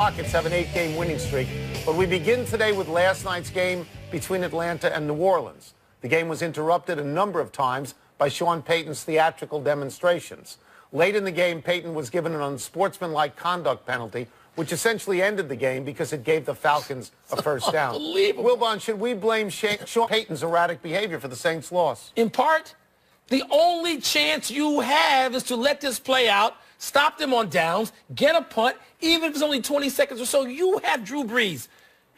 Rockets have an 8-game winning streak, but we begin today with last night's game between Atlanta and New Orleans. The game was interrupted a number of times by Sean Payton's theatrical demonstrations. Late in the game, Payton was given an unsportsmanlike conduct penalty, which essentially ended the game because it gave the Falcons a first down. Unbelievable. Wilbon, should we blame Sean Payton's erratic behavior for the Saints' loss? In part, the only chance you have is to let this play out, stop them on downs, get a punt, even if it's only 20 seconds or so. You have Drew Brees.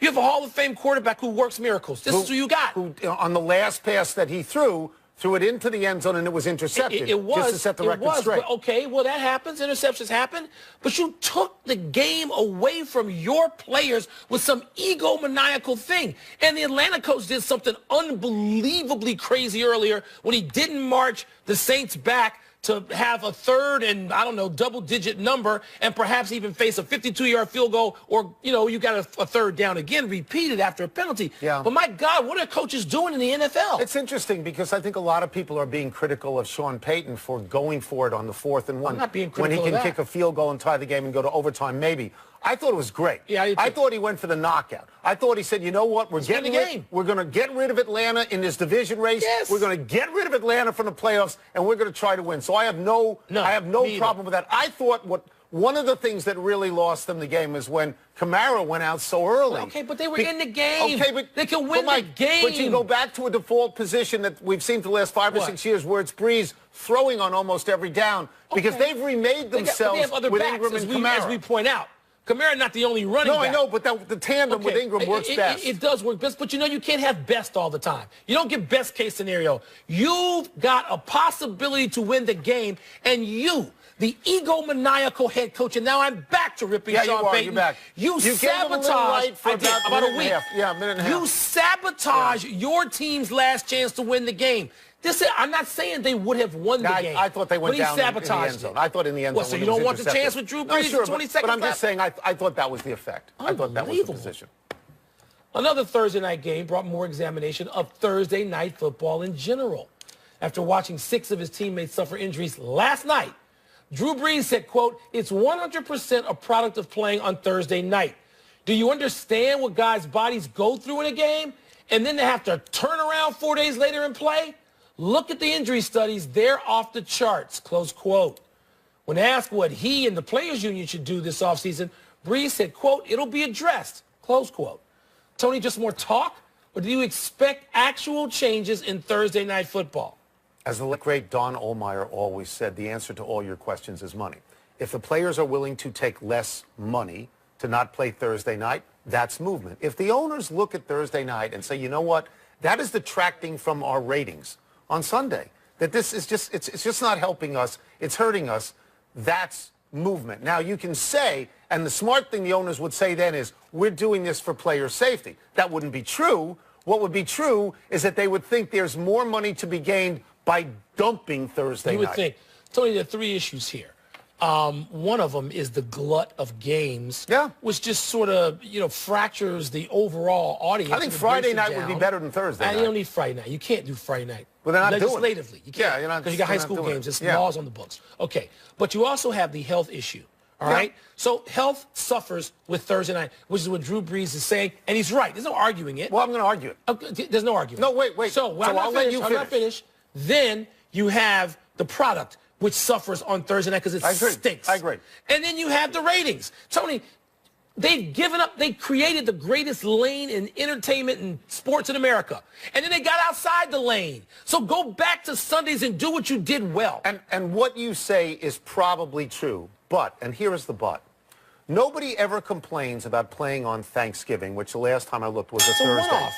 You have a Hall of Fame quarterback who works miracles. This is who you got. Who, on the last pass that he threw it into the end zone and it was intercepted. It was. Just to set the record straight. But okay, well, that happens. Interceptions happen. But you took the game away from your players with some egomaniacal thing. And the Atlanta coach did something unbelievably crazy earlier when he didn't march the Saints back to have a third and, I don't know, double-digit number and perhaps even face a 52-yard field goal or, you know, you got a third down again repeated after a penalty. Yeah. But, my God, what are coaches doing in the NFL? It's interesting because I think a lot of people are being critical of Sean Payton for going for it on the 4th and 1. I'm not being critical when he can of that. kick a field goal and tie the game and go to overtime, maybe. I thought it was great. Yeah, I thought he went for the knockout. I thought he said, you know what, we're going to get rid of Atlanta in this division race. Yes. We're going to get rid of Atlanta from the playoffs, and we're going to try to win. So I have no problem with that. I thought one of the things that really lost them the game was when Kamara went out so early. Okay, but they were in the game. Okay, but they can win the game. But you go back to a default position that we've seen for the last 5 or 6 years where it's Brees throwing on almost every down because they've remade themselves with Ingram and Kamara. As we point out. Kamara not the only running back. No, I know, but the tandem with Ingram works best. It does work best, but you know you can't have best all the time. You don't get best case scenario. You've got a possibility to win the game, and you, the egomaniacal head coach, and now I'm back to ripping Sean Payton. You're back. You sabotage right for about a week. Yeah, a minute and a half. You sabotage your team's last chance to win the game. I'm not saying they would have won the game. I thought they went down in the end zone. I thought in the end zone. So you don't want the chance with Drew Brees? No, sure, 20 seconds but I'm just saying I thought that was the effect. I thought that was the position. Another Thursday night game brought more examination of Thursday night football in general. After watching 6 of his teammates suffer injuries last night, Drew Brees said, quote, "It's 100% a product of playing on Thursday night. Do you understand what guys' bodies go through in a game? And then they have to turn around 4 days later and play? Look at the injury studies. They're off the charts," close quote. When asked what he and the Players Union should do this offseason, Brees said, quote, "It'll be addressed," close quote. Tony, just more talk, or do you expect actual changes in Thursday night football? As the great Don Ohlmeyer always said, the answer to all your questions is money. If the players are willing to take less money to not play Thursday night, that's movement. If the owners look at Thursday night and say, you know what, that is detracting from our ratings on Sunday, that this is just, it's just not helping us, it's hurting us, that's movement. Now, you can say, and the smart thing the owners would say then is, we're doing this for player safety. That wouldn't be true. What would be true is that they would think there's more money to be gained by dumping Thursday night. You would think. Tony, there are 3 issues here. One of them is the glut of games, which just sort of, fractures the overall audience. I think Friday night would be better than Thursday night. You don't need Friday night. You can't do Friday night. Well, they're not doing it. Legislatively, you can't. Yeah, because you got high school games. It's laws on the books. Okay, but you also have the health issue. All right? So health suffers with Thursday night, which is what Drew Brees is saying, and he's right. There's no arguing it. Well, I'm going to argue it. Okay, there's no argument. No, wait. So I'll let you finish. Then you have the product, which suffers on Thursday night because it stinks. I agree. And then you have the ratings. Tony, they've given up. They created the greatest lane in entertainment and sports in America. And then they got outside the lane. So go back to Sundays and do what you did well. And what you say is probably true. But, and here is the but, nobody ever complains about playing on Thanksgiving, which the last time I looked was a Thursday. One-off.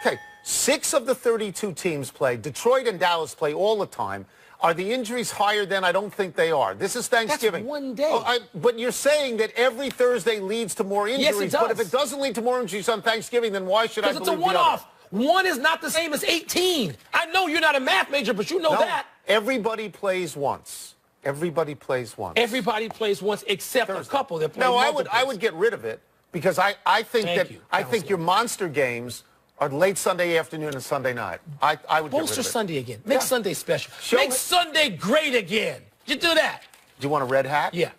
Okay. 6 of the 32 teams play. Detroit and Dallas play all the time. Are the injuries higher than? I don't think they are. This is Thanksgiving. That's one day. But you're saying that every Thursday leads to more injuries. Yes, it does. But if it doesn't lead to more injuries on Thanksgiving, then why should I believe the other? Because it's a one-off. 1 is not the same as 18. I know you're not a math major, but you know that. Everybody plays once. Everybody plays once. Everybody plays once except a couple that play I would get rid of it because I think your monster games are late Sunday afternoon and Sunday night. I would get rid of it. Bolster Sunday again. Make Sunday special. Make Sunday great again. You do that. Do you want a red hat? Yeah.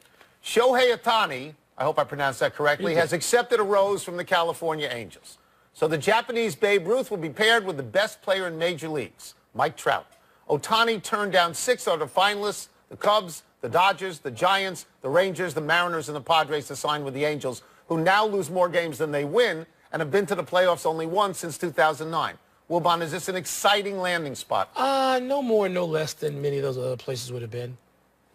Shohei Ohtani I hope I pronounced that correctly, has accepted a rose from the California Angels. So the Japanese Babe Ruth will be paired with the best player in major leagues, Mike Trout. Ohtani turned down 6 other finalists, the Cubs, the Dodgers, the Giants, the Rangers, the Mariners, and the Padres to sign with the Angels, who now lose more games than they win and have been to the playoffs only once since 2009. Wilbon, is this an exciting landing spot? No more, no less than many of those other places would have been.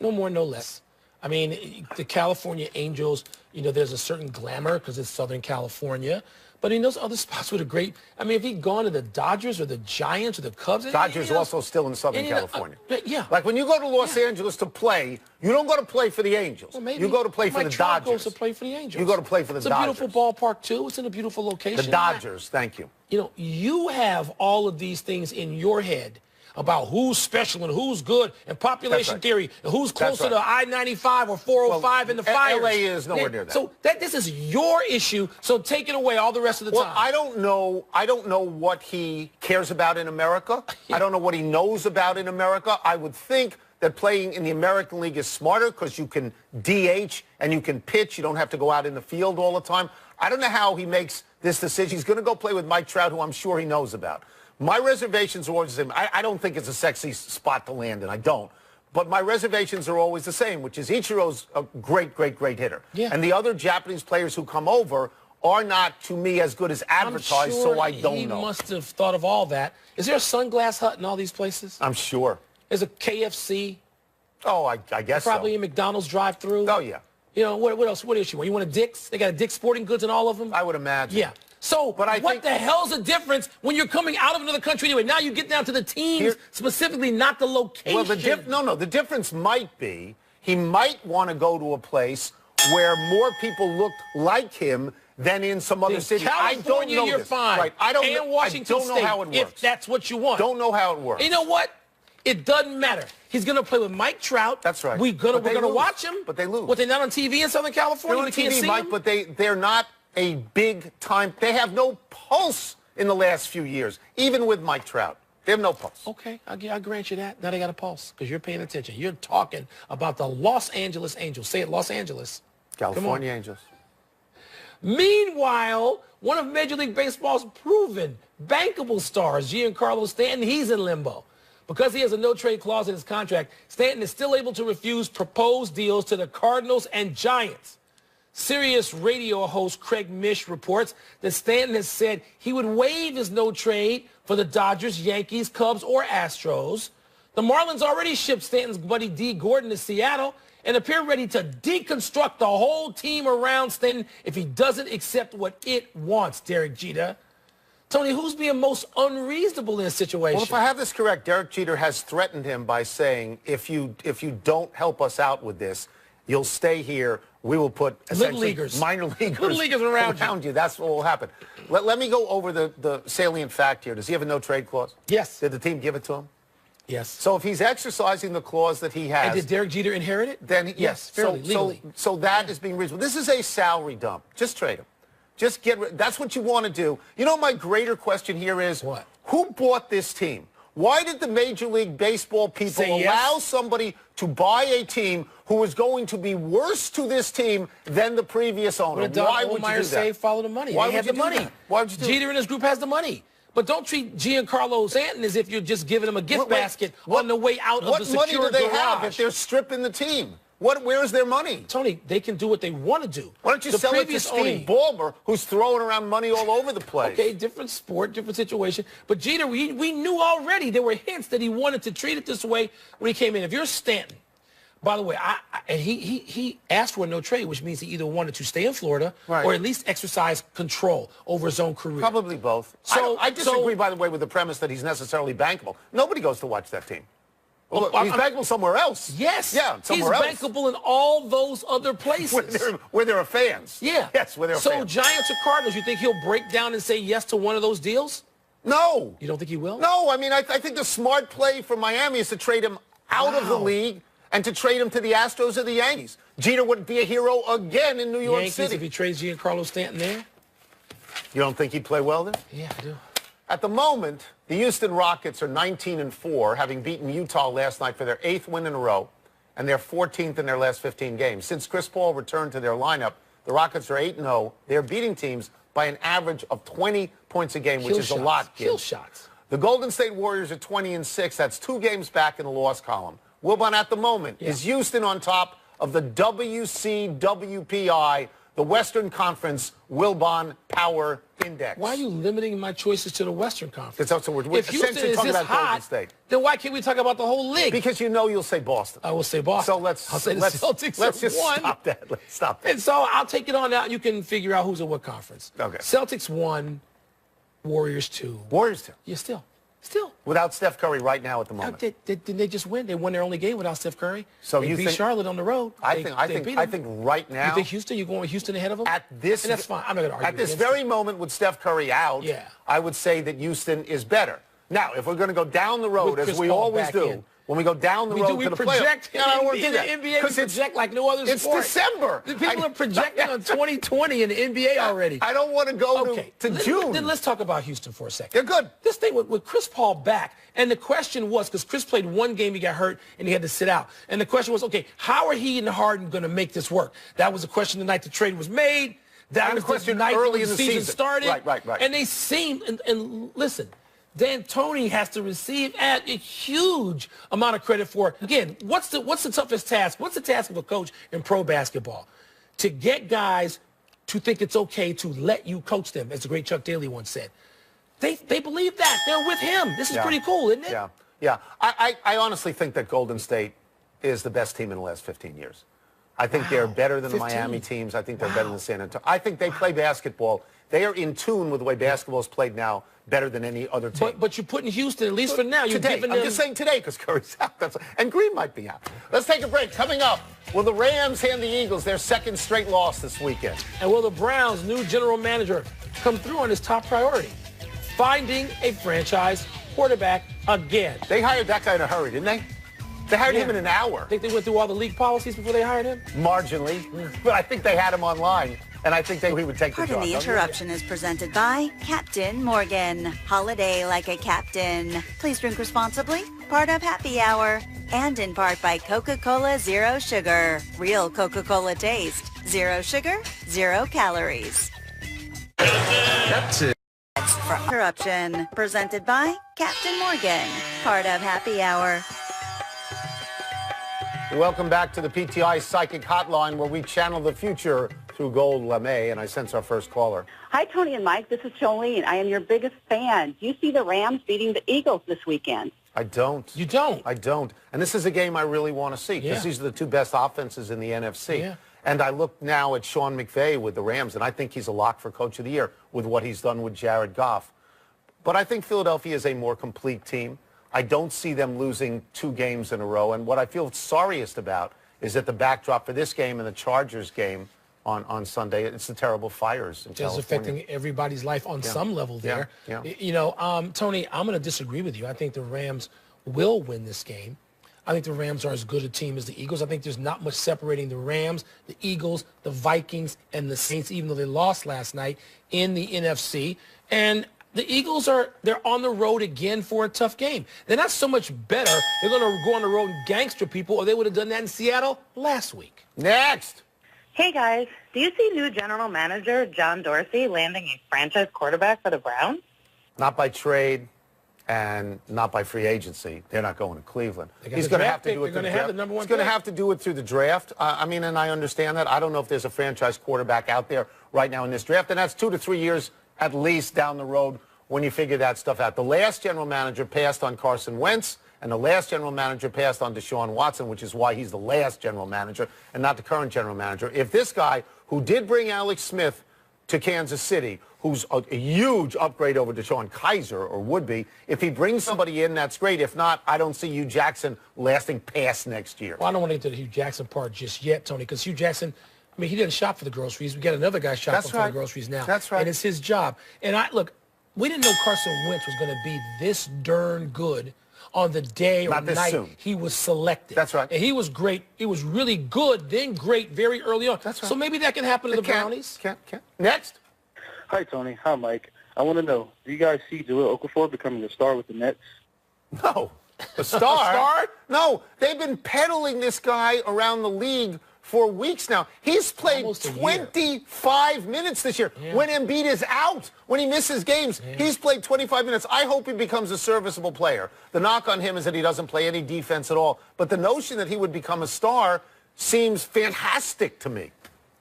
No more, no less. I mean, the California Angels, there's a certain glamour because it's Southern California. But in those other spots with a great, I mean, if he'd gone to the Dodgers or the Giants or the Cubs. Dodgers also still in Southern California. Yeah. Like when you go to Los Angeles to play, you don't go to play for the Angels. Well, maybe you go to play for the Trout Dodgers. Goes to play for the Angels. You go to play for the Dodgers. It's a beautiful ballpark, too. It's in a beautiful location. The Dodgers, thank you. You have all of these things in your head about who's special and who's good and population theory and who's closer to I-95 or 405 in the fires. LA is nowhere near that. So this is your issue, so take it away all the rest of the time. I don't know what he cares about in America. I don't know what he knows about in America. I would think that playing in the American League is smarter because you can DH and you can pitch. You don't have to go out in the field all the time. I don't know how he makes this decision. He's going to go play with Mike Trout, who I'm sure he knows about. My reservations are always the same. I don't think it's a sexy spot to land in. I don't. But my reservations are always the same, which is Ichiro's a great, great, great hitter. Yeah. And the other Japanese players who come over are not, to me, as good as advertised, so I don't know. He must have thought of all that. Is there a Sunglass Hut in all these places? I'm sure. There's a KFC. Oh, I guess Probably so. a McDonald's drive-thru. Oh, yeah. What else? What issue? You want a Dick's? They got a Dick's Sporting Goods in all of them? I would imagine. Yeah. So what the hell's the difference when you're coming out of another country anyway? Now you get down to the teams, specifically not the location. Well, the difference might be he might want to go to a place where more people look like him than in some other city. California, I don't know you're this. fine. Right. And Washington State, how it works. If that's what you want. Don't know how it works. You know what? It doesn't matter. He's going to play with Mike Trout. That's right. We're going to watch him. But they lose. But they're not on TV in Southern California. They're on TV, Mike, but they're not a big-time. They have no pulse in the last few years, even with Mike Trout. They have no pulse. Okay, I'll grant you that. Now they got a pulse because you're paying attention. You're talking about the Los Angeles Angels. Say it, Los Angeles. California Angels. Meanwhile, one of Major League Baseball's proven bankable stars, Giancarlo Stanton, he's in limbo. Because he has a no-trade clause in his contract, Stanton is still able to refuse proposed deals to the Cardinals and Giants. Sirius radio host Craig Mish reports that Stanton has said he would waive his no trade for the Dodgers, Yankees, Cubs, or Astros. The Marlins already shipped Stanton's buddy D. Gordon to Seattle and appear ready to deconstruct the whole team around Stanton if he doesn't accept what it wants, Derek Jeter. Tony, who's being most unreasonable in this situation? Well, if I have this correct, Derek Jeter has threatened him by saying, if you don't help us out with this, you'll stay here. We will put essentially minor leaguers around you. That's what will happen. Let me go over the salient fact here. Does he have a no-trade clause? Yes. Did the team give it to him? Yes. So if he's exercising the clause that he has... And did Derek Jeter inherit it? Then yes, fairly, legally. So that is being reasonable. This is a salary dump. Just trade him. Just get rid. That's what you want to do. You know, my greater question here is, what? Who bought this team? Why did the Major League Baseball people allow somebody to buy a team who is going to be worse to this team than the previous owner? Why would you do that? Say follow the money. Why they have the money. Why would you do Jeter and his group has the money. But don't treat Giancarlo Stanton as if you're just giving him a gift basket on the way out of the secure garage. What money do they have if they're stripping the team? Where's their money? Tony, they can do what they want to do. Why don't you sell it to Steve Ballmer, who's throwing around money all over the place? Okay, different sport, different situation. But Jeter, we knew already there were hints that he wanted to treat it this way when he came in. If you're Stanton, by the way, he asked for a no trade, which means he either wanted to stay in Florida or at least exercise control over his own career. Probably both. So I disagree, by the way, with the premise that he's necessarily bankable. Nobody goes to watch that team. Well, he's bankable somewhere else. Yes. Yeah, somewhere else. He's bankable in all those other places. Where there are fans. Yeah. Yes, where there are fans. So Giants or Cardinals, you think he'll break down and say yes to one of those deals? No. You don't think he will? No. I mean, I think the smart play for Miami is to trade him out of the league and to trade him to the Astros or the Yankees. Jeter would be a hero again in New York City. If he trades Giancarlo Stanton there? You don't think he'd play well there? Yeah, I do. At the moment, the Houston Rockets are 19-4, having beaten Utah last night for their 8th win in a row, and they're 14th in their last 15 games. Since Chris Paul returned to their lineup, The Rockets are 8-0. They're beating teams by an average of 20 points a game, which is a lot. Kill shots. The Golden State Warriors are 20-6. That's 2 games back in the loss column. Wilbon, at the moment, is Houston on top of the WCWPI, the Western Conference Wilbon Power Index. Why are you limiting my choices to the Western Conference? Because that's what we're if Houston is this hot, then why can't we talk about the whole league? Because you know you'll say Boston. I will say Boston. So I'll say the Celtics let's just won. stop that. Let's stop that. And so I'll take it on out. You can figure out who's in what conference. Okay. Celtics 1, Warriors 2. Warriors 2. Yeah, still. Without Steph Curry right now at the moment. Didn't they just win? They won their only game without Steph Curry. So they you beat think Charlotte on the road? I think right now. You think Houston? You're going with Houston ahead of them? At this, and that's fine. I'm not going to argue. At this very moment, with Steph Curry out, I would say that Houston is better. Now, if we're going to go down the road, as we always do, when we go down the road to the playoffs, I don't want to do that. In the NBA, we project like no other sport. It's December. People are projecting on 2020 in the NBA already. I don't want to go to June. Then let's talk about Houston for a second. They're good. This thing with Chris Paul back, and the question was, because Chris played one game, he got hurt, and he had to sit out. And the question was, okay, how are he and Harden going to make this work? That was the question the night the trade was made. That was the question night early in the season started. Right. And they seemed, and listen, D'Antoni has to receive a huge amount of credit for, again, what's the toughest task? What's the task of a coach in pro basketball? To get guys to think it's okay to let you coach them, as the great Chuck Daly once said. They believe that. They're with him. This is pretty cool, isn't it? Yeah. I honestly think that Golden State is the best team in the last 15 years. I think they're better than the Miami teams. I think they're better than San Antonio. I think they play basketball. They are in tune with the way basketball is played now, better than any other team. But you're putting Houston, at least for now, you're today. giving them... I'm just saying today because Curry's out. And Green might be out. Let's take a break. Coming up, will the Rams hand the Eagles their second straight loss this weekend? And will the Browns' new general manager come through on his top priority? Finding a franchise quarterback again. They hired that guy in a hurry, didn't they? They hired him in an hour. Think they went through all the league policies before they hired him? Marginally. But I think they had him online. And I think he would take the job. Pardon the interruption is presented by Captain Morgan. Holiday like a captain. Please drink responsibly. Part of Happy Hour. And in part by Coca-Cola Zero Sugar. Real Coca-Cola taste. Zero sugar, 0 calories. That's it. For interruption, presented by Captain Morgan. Part of Happy Hour. Welcome back to the PTI Psychic Hotline, where we channel the future through Gold LeMay, and I sense our first caller. Hi, Tony and Mike. This is Jolene. I am your biggest fan. Do you see the Rams beating the Eagles this weekend? I don't. You don't? I don't. And this is a game I really want to see because these are the two best offenses in the NFC. Yeah. And I look now at Sean McVay with the Rams, and I think he's a lock for Coach of the Year with what he's done with Jared Goff. But I think Philadelphia is a more complete team. I don't see them losing 2 games in a row. And what I feel sorriest about is that the backdrop for this game and the Chargers game on Sunday, it's the terrible fires in California. It's affecting everybody's life on some level there. Yeah. You know, Tony, I'm going to disagree with you. I think the Rams will win this game. I think the Rams are as good a team as the Eagles. I think there's not much separating the Rams, the Eagles, the Vikings, and the Saints, even though they lost last night in the NFC. And the Eagles they're on the road again for a tough game. They're not so much better. They're going to go on the road and gangster people, or they would have done that in Seattle last week. Next. Hey, guys. Do you see new general manager John Dorsey landing a franchise quarterback for the Browns? Not by trade and not by free agency. They're not going to Cleveland. He's going to have to do it through the draft. He's going to have to do it through the draft. I mean, and I understand that. I don't know if there's a franchise quarterback out there right now in this draft, and that's 2 to 3 years at least down the road when you figure that stuff out. The last general manager passed on Carson Wentz, and the last general manager passed on Deshaun Watson, which is why he's the last general manager and not the current general manager. If this guy, who did bring Alex Smith to Kansas City, who's a huge upgrade over Deshaun Kaiser, or would be, if he brings somebody in, that's great. If not, I don't see Hugh Jackson lasting past next year. Well, I don't want to get to the Hugh Jackson part just yet, Tony, because Hugh Jackson, I mean, he didn't shop for the groceries. We got another guy shopping for the groceries now. That's right. And it's his job. And look, we didn't know Carson Wentz was going to be this darn good on the day or night he was selected. That's right. And he was great. He was really good, then great very early on. That's right. So maybe that can happen to the Brownies. Next. Hi, Tony. Hi, Mike. I want to know, do you guys see Jahlil Okafor becoming a star with the Nets? No. A star? No. They've been peddling this guy around the league for weeks now. He's played Almost a year. 25 minutes this year. Yeah. When Embiid is out, when he misses games, he's played 25 minutes. I hope he becomes a serviceable player. The knock on him is that he doesn't play any defense at all. But the notion that he would become a star seems fantastic to me.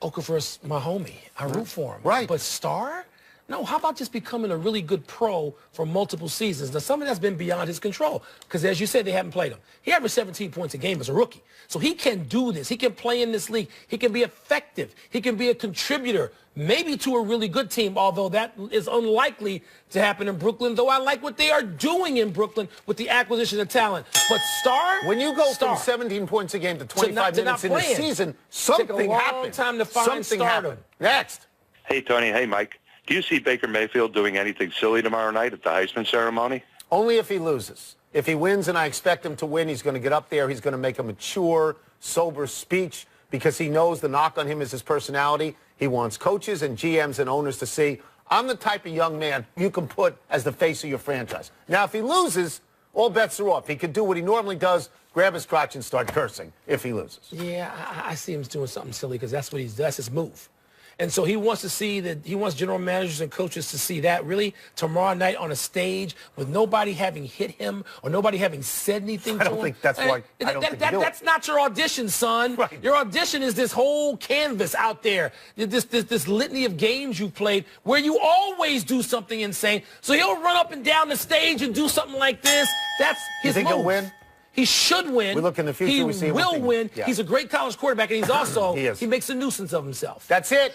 Okafor's my homie. I root for him. Right. But star? No, how about just becoming a really good pro for multiple seasons? Now, some of that's been beyond his control because, as you said, they haven't played him. He averaged 17 points a game as a rookie. So he can do this. He can play in this league. He can be effective. He can be a contributor, maybe to a really good team, although that is unlikely to happen in Brooklyn, though I like what they are doing in Brooklyn with the acquisition of talent. But star? When you go star. from 17 points a game to 25 not minutes in the playing. season, Take a something long happened. time to find Something stardom. happened. Next. Hey, Tony. Hey, Mike. Do you see Baker Mayfield doing anything silly tomorrow night at the Heisman ceremony? Only if he loses. If he wins, and I expect him to win, he's going to get up there. He's going to make a mature, sober speech because he knows the knock on him is his personality. He wants coaches and GMs and owners to see, I'm the type of young man you can put as the face of your franchise. Now, if he loses, all bets are off. He could do what he normally does, grab his crotch and start cursing if he loses. Yeah, I see him doing something silly because that's his move. And so he wants to see that, he wants general managers and coaches to see that really tomorrow night on a stage with nobody having hit him or nobody having said anything to him. I don't think that's why. That's not your audition, son. Right. Your audition is this whole canvas out there, this litany of games you've played where you always do something insane. So he'll run up and down the stage and do something like this. That's his You think move. he'll win? He should win. We look in the future, He we see will win. Yeah. He's a great college quarterback, and he's also, He makes a nuisance of himself. That's it.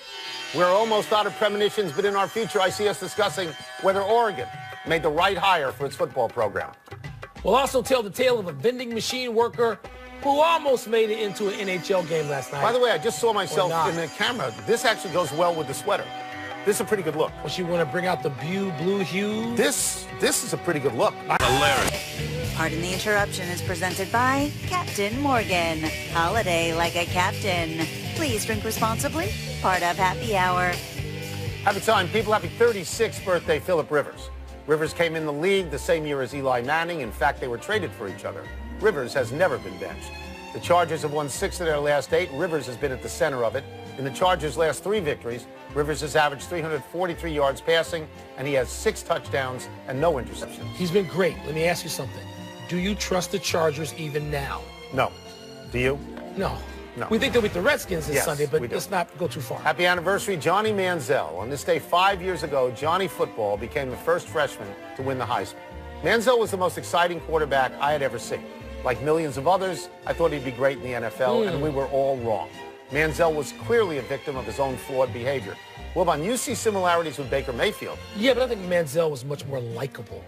We're almost out of premonitions, but in our future, I see us discussing whether Oregon made the right hire for its football program. We'll also tell the tale of a vending machine worker who almost made it into an NHL game last night. By the way, I just saw myself not. in the camera. This actually goes well with the sweater. This is a pretty good look. Well, you want to bring out the blue hue? This is a pretty good look. Pardon the Interruption is presented by Captain Morgan. Holiday like a captain. Please drink responsibly. Part of Happy Hour. Happy time. People, happy 36th birthday, Phillip Rivers. Rivers came in the league the same year as Eli Manning. In fact, they were traded for each other. Rivers has never been benched. The Chargers have won 6 of their last 8. Rivers has been at the center of it. In the Chargers' last 3 victories, Rivers has averaged 343 yards passing, and he has 6 touchdowns and no interceptions. He's been great. Let me ask you something. Do you trust the Chargers even now? No. Do you? No. No. We think they'll beat the Redskins this Yes, Sunday, but we do. let's not go too far. Happy anniversary, Johnny Manziel. On this day 5 years ago, Johnny Football became the first freshman to win the Heisman. Manziel was the most exciting quarterback I had ever seen. Like millions of others, I thought he'd be great in the NFL, and we were all wrong. Manziel was clearly a victim of his own flawed behavior. Wilbon, you see similarities with Baker Mayfield. Yeah, but I think Manziel was much more likable.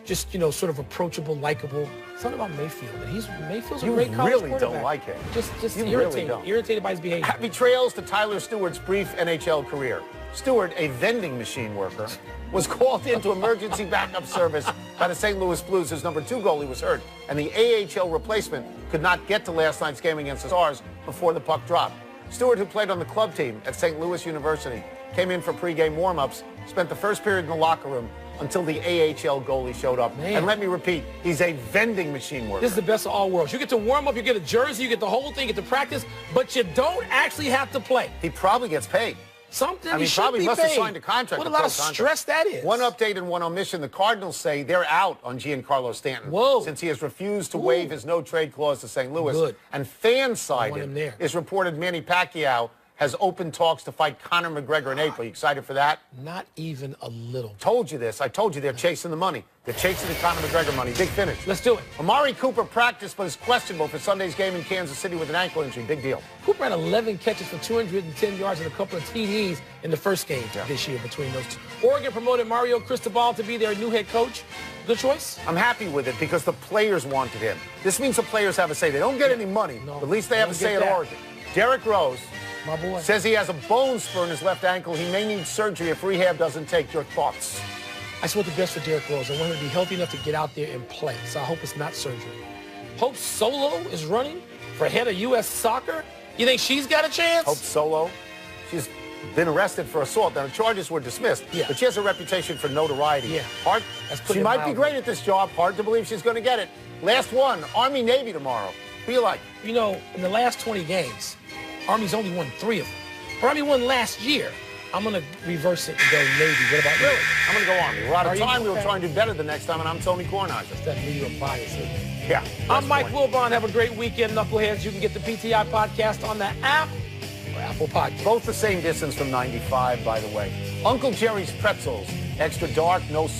Just, sort of approachable, likable. Something about Mayfield. And Mayfield's a great college really quarterback. don't like him. Just You really irritated. don't. Irritated by his behavior. Happy trails to Tyler Stewart's brief NHL career. Stewart, a vending machine worker, was called into emergency backup service by the St. Louis Blues. His number 2 goalie was hurt, and the AHL replacement could not get to last night's game against the Stars before the puck dropped. Stewart, who played on the club team at St. Louis University, came in for pregame warm-ups, spent the first period in the locker room until the AHL goalie showed up. Man. And let me repeat, he's a vending machine worker. This is the best of all worlds. You get to warm up, you get a jersey, you get the whole thing, you get to practice, but you don't actually have to play. He probably gets paid. Something I mean, he should probably be must paid. have signed a contract. What a lot of stress that is. One update and one omission. The Cardinals say they're out on Giancarlo Stanton. Whoa. Since he has refused to waive his no-trade clause to St. Louis. Good. And him fan-sided there. is reported Manny Pacquiao has open talks to fight Conor McGregor in April. You excited for that? Not even a little. Told you this. I told you they're chasing the money. They're chasing the Conor McGregor money. Big finish. Let's do it. Amari Cooper practiced but is questionable for Sunday's game in Kansas City with an ankle injury. Big deal. Cooper had 11 catches for 210 yards and a couple of TDs in the first game this year between those two. Oregon promoted Mario Cristobal to be their new head coach. Good choice? I'm happy with it because the players wanted him. This means the players have a say. They don't get any money, No, but at least they they have a don't say get at that. Oregon. Derek Rose My boy. says he has a bone spur in his left ankle. He may need surgery if rehab doesn't take. Your thoughts? I just want the best for Derrick Rose. I want him to be healthy enough to get out there and play. So I hope it's not surgery. Hope Solo is running for head of U.S. soccer. You think she's got a chance? Hope Solo. She's been arrested for assault. Now, the charges were dismissed, but she has a reputation for notoriety. Yeah. Hard. That's putting She it might be mildly. great at this job. Hard to believe she's going to get it. Last one, Army-Navy tomorrow. Who you like? You know, in the last 20 games, Army's only won 3 of them. Army won last year. I'm going to reverse it and go Navy. What about you? Really? I'm going to go Army. We're out of Are you time. We'll okay? try and do better the next time, and I'm Tony Kornheiser. That's that New York bias, isn't it? Yeah. I'm Mike Wilbon. Have a great weekend, Knuckleheads. You can get the PTI podcast on the app or Apple Podcast. Both the same distance from 95, by the way. Uncle Jerry's Pretzels. Extra dark, no salt.